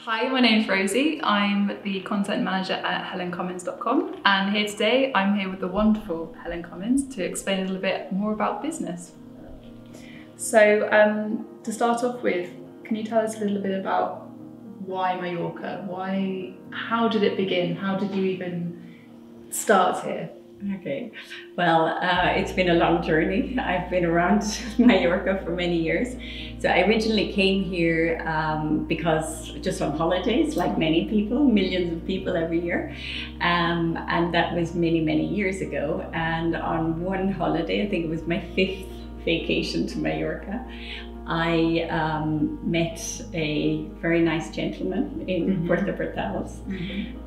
Hi, my name's Rosie. I'm the content manager at helencummins.com, and here today I'm here with the wonderful Helen Cummins to explain a little bit more about business. So to start off with, can you tell us a little bit about why Mallorca? How did it begin? How did you even start here? Okay, well, it's been a long journey. I've been around Mallorca for many years. So I originally came here because just on holidays, like many people, millions of people every year. And that was many, many years ago. And on one holiday, I think it was my 5th vacation to Mallorca, I met a very nice gentleman in Puerto Portales,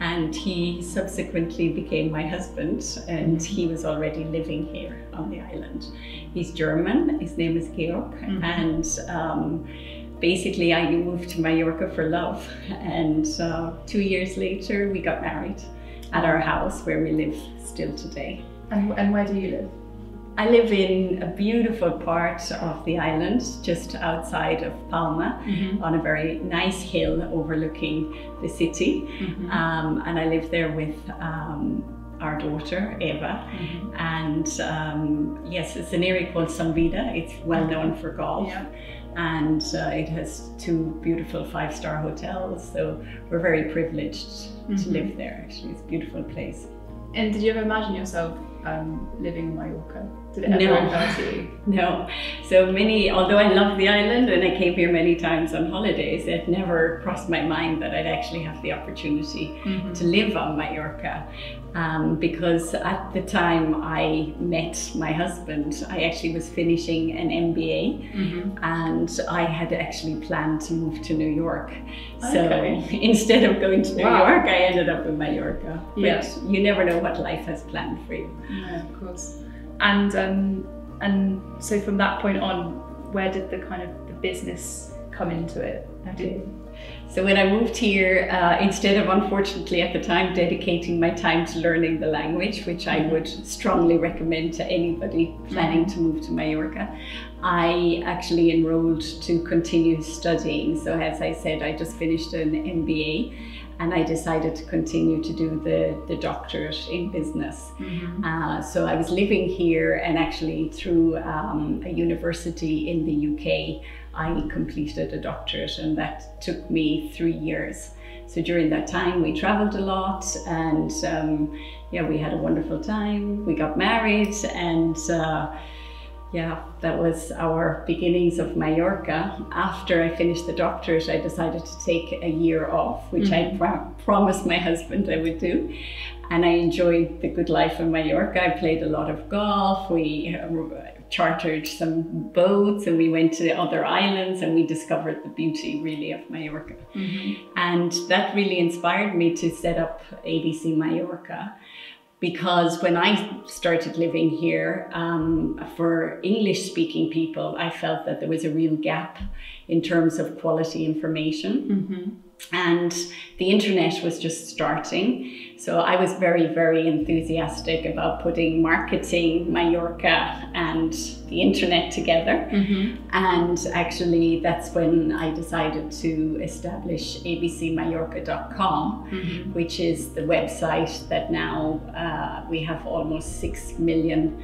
and he subsequently became my husband, and he was already living here on the island. He's German, his name is Georg, and basically I moved to Mallorca for love, and 2 years later we got married at our house where we live still today. And where do you live? I live in a beautiful part of the island, just outside of Palma, on a very nice hill overlooking the city. And I live there with our daughter, Eva. And yes, it's an area called Son Vida. It's well known for golf. And it has 2 beautiful 5-star hotels. So we're very privileged to live there, actually. It's a beautiful place. And did you ever imagine yourself living in Mallorca? Did it ever occur to you? No. So although I love the island and I came here many times on holidays, it never crossed my mind that I'd actually have the opportunity to live on Mallorca. Because at the time I met my husband, I actually was finishing an MBA, and I had actually planned to move to New York. So instead of going to New York, I ended up in Mallorca. But you never know what life has planned for you. Yeah, of course. And so from that point on, where did the business come into it? So when I moved here, instead of, unfortunately at the time, dedicating my time to learning the language, which I would strongly recommend to anybody planning to move to Mallorca, I actually enrolled to continue studying. So as I said, I just finished an MBA, and I decided to continue to do the doctorate in business. So I was living here, and actually through a university in the UK, I completed a doctorate, and that took me 3 years. So during that time we traveled a lot, and yeah, we had a wonderful time. We got married, and yeah, that was our beginnings of Mallorca. After I finished the doctorate, I decided to take a year off, which I promised my husband I would do. And I enjoyed the good life in Mallorca. I played a lot of golf. We chartered some boats, and we went to the other islands, and we discovered the beauty really of Mallorca. And that really inspired me to set up ABC Mallorca. Because when I started living here, for English-speaking people, I felt that there was a real gap in terms of quality information. And the internet was just starting. So I was very, very enthusiastic about putting marketing, Mallorca, and the internet together. And actually, that's when I decided to establish abcMallorca.com, which is the website that now we have almost 6 million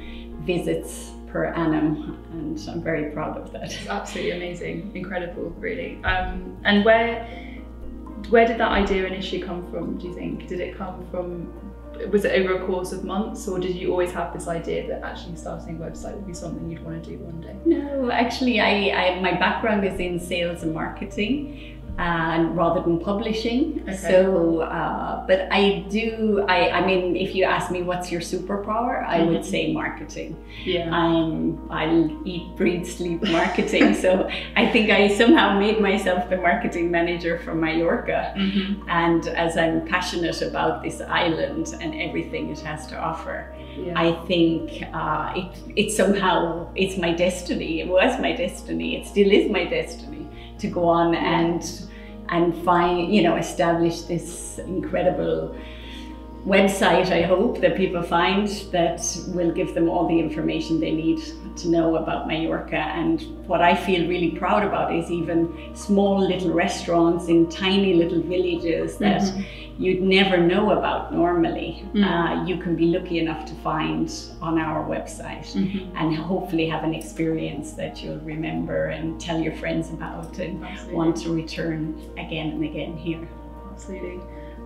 visits per annum, and I'm very proud of that. It's absolutely amazing, incredible, really. And where did that idea initially come from, do you think? Did it come from, was it over a course of months, or did you always have this idea that actually starting a website would be something you'd want to do one day? No, actually, my background is in sales and marketing, and rather than publishing. So, but I mean, if you ask me what's your superpower, I would say marketing. I'll eat, breathe, sleep marketing. So I think I somehow made myself the marketing manager for Mallorca. And as I'm passionate about this island and everything it has to offer, I think it's my destiny. It was my destiny. It still is my destiny to go on and find, establish this incredible website, I hope, that people find that will give them all the information they need to know about Mallorca. And what I feel really proud about is even small little restaurants in tiny little villages that you'd never know about normally. You can be lucky enough to find on our website and hopefully have an experience that you'll remember and tell your friends about and want to return again and again here. Absolutely.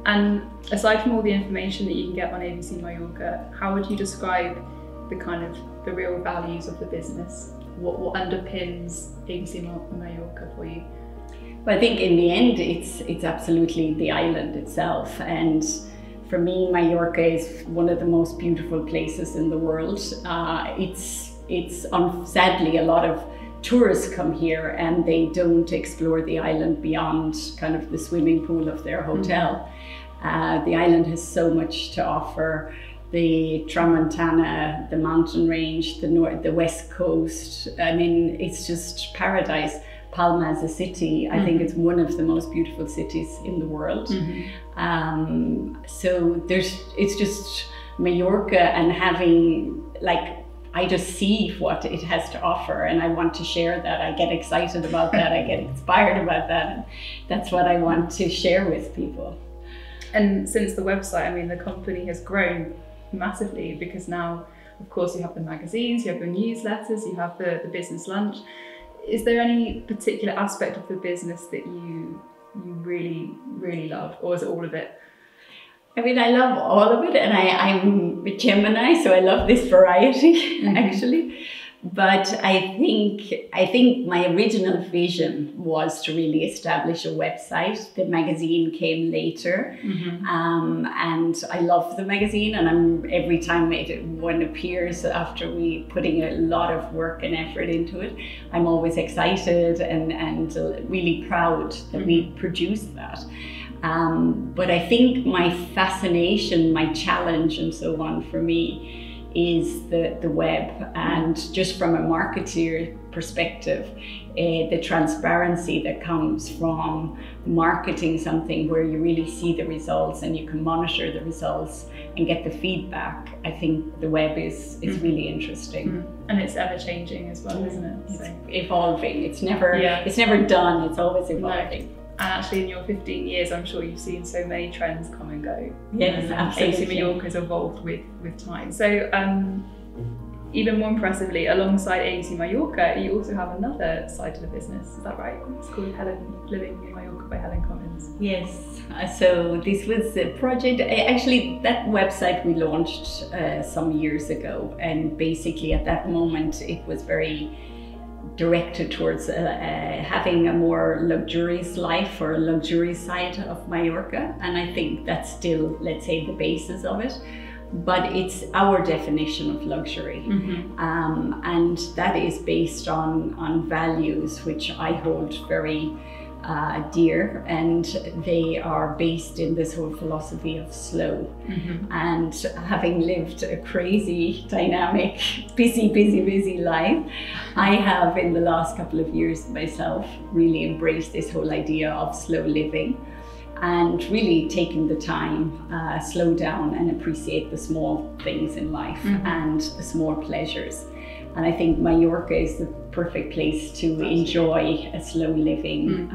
And aside from all the information that you can get on ABC Mallorca, how would you describe the real values of the business? What underpins ABC Mallorca for you? Well, I think in the end, it's absolutely the island itself. And for me, Mallorca is one of the most beautiful places in the world. Sadly, a lot of tourists come here and they don't explore the island beyond kind of the swimming pool of their hotel. The island has so much to offer. The Tramontana, the mountain range, the west coast. I mean, it's just paradise. Palma as a city, I think it's one of the most beautiful cities in the world. So it's just Mallorca, and having, like, I just see what it has to offer and I want to share that. I get excited about that, I get inspired about that, and that's what I want to share with people. And since the website, I mean, the company has grown massively, because now, of course, you have the magazines, you have your newsletters, you have the business lunch. Is there any particular aspect of the business that you really, really love, or is it all of it? I mean, I love all of it, and I'm a Gemini, so I love this variety, actually. But I think my original vision was to really establish a website. The magazine came later, and I love the magazine. And every time one appears after we putting a lot of work and effort into it, I'm always excited and really proud that we produced that. But I think my fascination, my challenge, and so on for me is the web, and just from a marketeer perspective, the transparency that comes from marketing something where you really see the results and you can monitor the results and get the feedback. I think the web is really interesting. And it's ever changing as well, isn't it? It's evolving. It's never done. It's always evolving. No. And actually, in your 15 years, I'm sure you've seen so many trends come and go. Yes, absolutely. ABC Mallorca has evolved with time. So, even more impressively, alongside ABC Mallorca, you also have another side to the business. Is that right? It's called Living in Mallorca by Helen Cummins. Yes. So this was a project. Actually, that website we launched some years ago, and basically at that moment, it was very directed towards having a more luxurious life, or a luxurious side of Mallorca. And I think that's still, let's say, the basis of it. But it's our definition of luxury. And that is based on values which I hold very dear, and they are based in this whole philosophy of slow. And having lived a crazy, dynamic, busy life, I have in the last couple of years myself really embraced this whole idea of slow living, and really taking the time, slow down and appreciate the small things in life and the small pleasures. And I think Mallorca is the perfect place to enjoy a slow living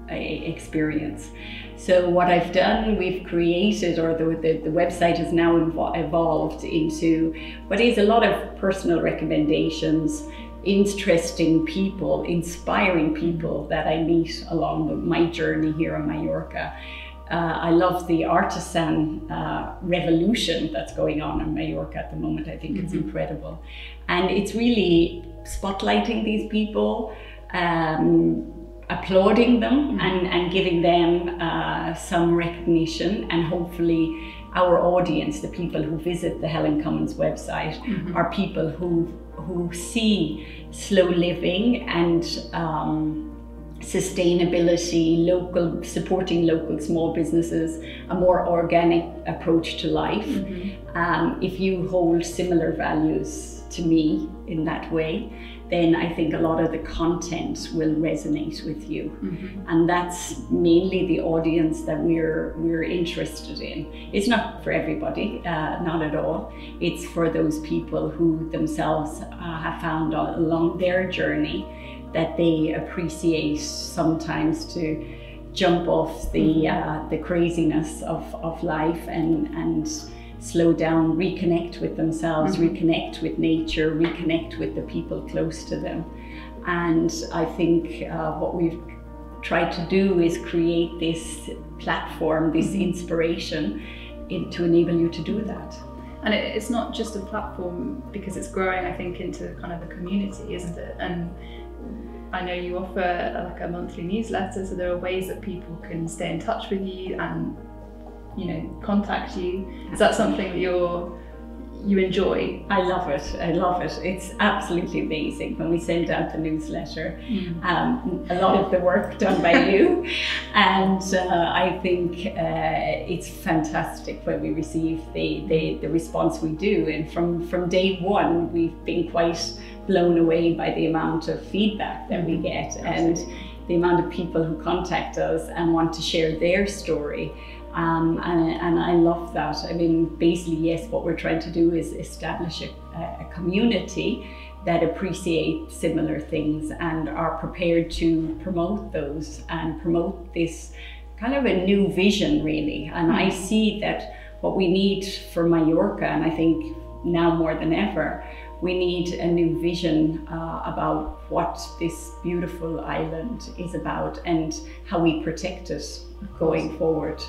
experience. So what I've done, we've created, or the website has now evolved into what is a lot of personal recommendations, interesting people, inspiring people that I meet along my journey here on Mallorca. I love the artisan revolution that's going on in Mallorca at the moment. I think it's incredible. And it's really spotlighting these people, applauding them and giving them some recognition, and hopefully our audience, the people who visit the Helen Cummins website, are people who see slow living and sustainability, supporting local small businesses, a more organic approach to life. If you hold similar values to me in that way, then I think a lot of the content will resonate with you. And that's mainly the audience that we're interested in. It's not for everybody, not at all. It's for those people who themselves have found along their journey that they appreciate sometimes to jump off the craziness of life and slow down, reconnect with themselves, reconnect with nature, reconnect with the people close to them. And I think what we've tried to do is create this platform, this inspiration to enable you to do that. And it's not just a platform because it's growing, I think, into kind of a community, isn't it? And I know you offer like a monthly newsletter, so there are ways that people can stay in touch with you and, you know, contact you. Is that something that you enjoy? I love it. I love it. It's absolutely amazing when we send out the newsletter. A lot of the work done by you, and I think it's fantastic when we receive the response we do. And from day one, we've been quite blown away by the amount of feedback that we get and the amount of people who contact us and want to share their story. And I love that. I mean, basically, yes, what we're trying to do is establish a community that appreciate similar things and are prepared to promote those and promote this kind of a new vision, really. And I see that what we need for Mallorca, and I think now more than ever, we need a new vision about what this beautiful island is about and how we protect it going forward.